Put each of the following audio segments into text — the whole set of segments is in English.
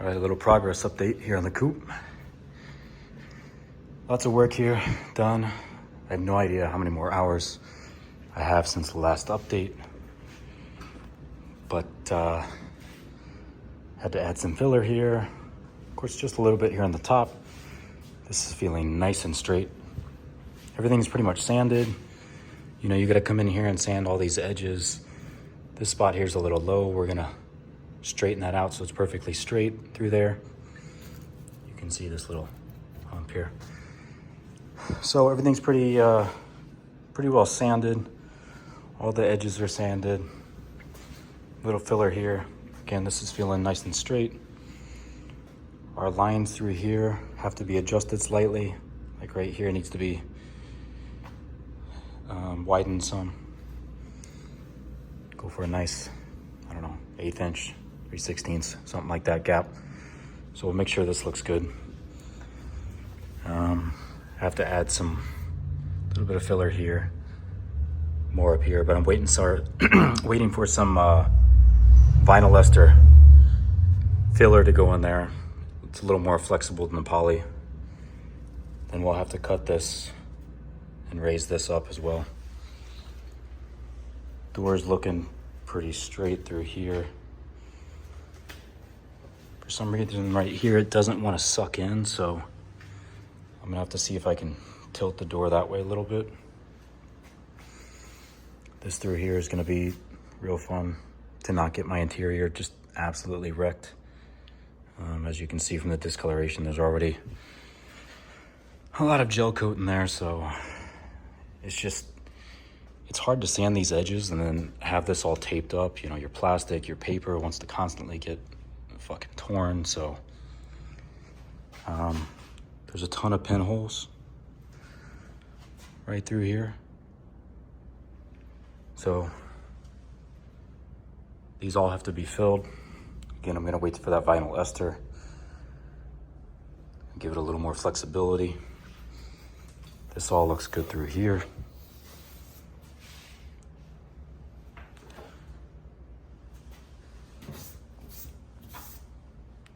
All right, a little progress update here on the Coupe. Lots of work here done. I have no idea how many more hours I have since the last update, but had to add some filler here. Of course, just a little bit here on the top. This is feeling nice and straight. Everything's pretty much sanded. You know, you gotta come in here and sand all these edges. This spot here is a little low. We're gonna straighten that out so it's perfectly straight through there. You can see this little hump here. So everything's pretty well sanded. All the edges are sanded. Little filler here. Again, this is feeling nice and straight. Our lines through here have to be adjusted slightly. Like right here needs to be widened some. Go for a nice, I don't know, 1/8 inch, 3/16, something like that gap. So we'll make sure this looks good. Have to add some, little bit of filler here, more up here, but I'm waiting for some vinyl ester filler to go in there. It's a little more flexible than the poly. Then we'll have to cut this and raise this up as well. Door's looking pretty straight through here. For some reason right here it doesn't want to suck in, so I'm gonna have to see if I can tilt the door that way a little bit. This through here is gonna be real fun to not get my interior just absolutely wrecked. As you can see from the discoloration, there's already a lot of gel coat in there, so it's hard to sand these edges and then have this all taped up. You know, your plastic, your paper wants to constantly get fucking torn, so there's a ton of pinholes right through here. So these all have to be filled. Again, I'm gonna wait for that vinyl ester. Give it a little more flexibility. This all looks good through here.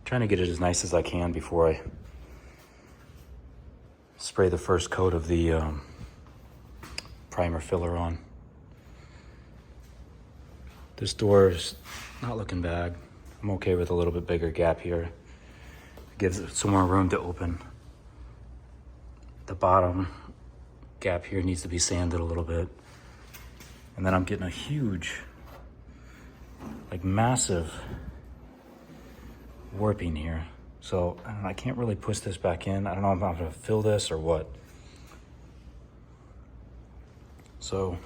Trying to get it as nice as I can before I spray the first coat of the primer filler on. This door's not looking bad. I'm okay with a little bit bigger gap here. It gives it some more room to open. The bottom gap here needs to be sanded a little bit. And then I'm getting a huge, like massive warping here. So I can't really push this back in. I don't know if I'm gonna fill this or what. So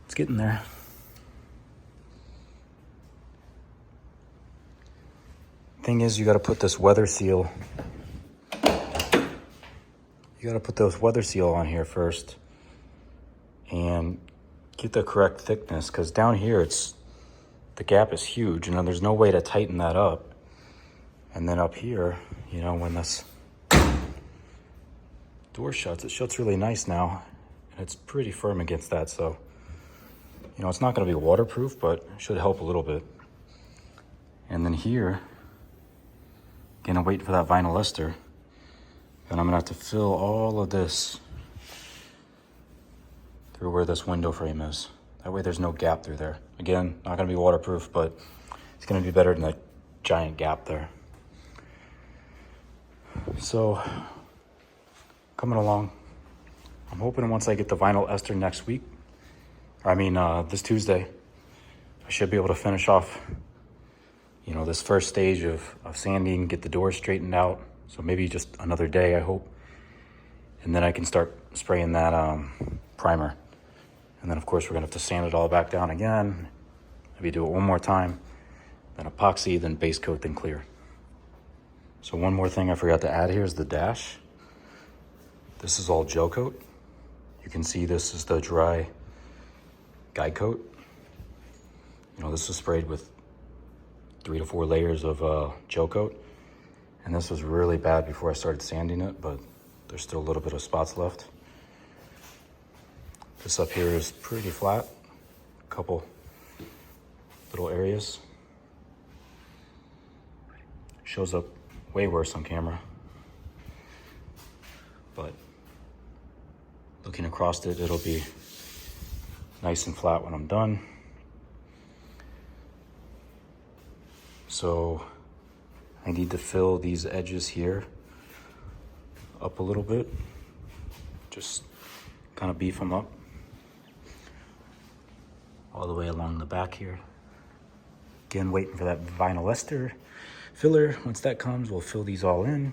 it's getting there. Thing is, you gotta put this weather seal. You gotta put this weather seal on here first and get the correct thickness, because down here the gap is huge, and there's no way to tighten that up. And then up here, you know, when this door shuts, it shuts really nice now, and it's pretty firm against that. So, you know, it's not gonna be waterproof, but it should help a little bit. And then here, again, I'm waiting for that vinyl ester. And I'm gonna have to fill all of this through where this window frame is. That way there's no gap through there. Again, not gonna be waterproof, but it's gonna be better than a giant gap there. So, coming along. I'm hoping once I get the vinyl ester next week, this Tuesday, I should be able to finish off, you know, this first stage of sanding, get the door straightened out. So maybe just another day, I hope. And then I can start spraying that primer. And then of course we're gonna have to sand it all back down again. Maybe do it one more time, then epoxy, then base coat, then clear. So one more thing I forgot to add here is the dash. This is all gel coat. You can see this is the dry guide coat. You know, this was sprayed with 3 to 4 layers of gel coat. And this was really bad before I started sanding it, but there's still a little bit of spots left. This up here is pretty flat. A couple little areas. Shows up way worse on camera. But looking across it, it'll be nice and flat when I'm done. So I need to fill these edges here up a little bit. Just kind of beef them up all the way along the back here. Again, waiting for that vinyl ester filler. Once that comes, we'll fill these all in.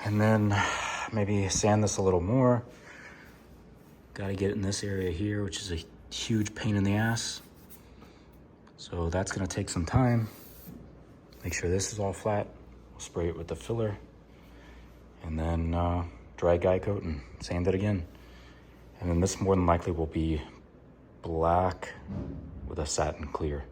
And then maybe sand this a little more. Gotta get in this area here, which is a huge pain in the ass. So that's gonna take some time. Make sure this is all flat. We'll spray it with the filler. And then dry guy coat and sand it again. And then this more than likely will be black with a satin clear.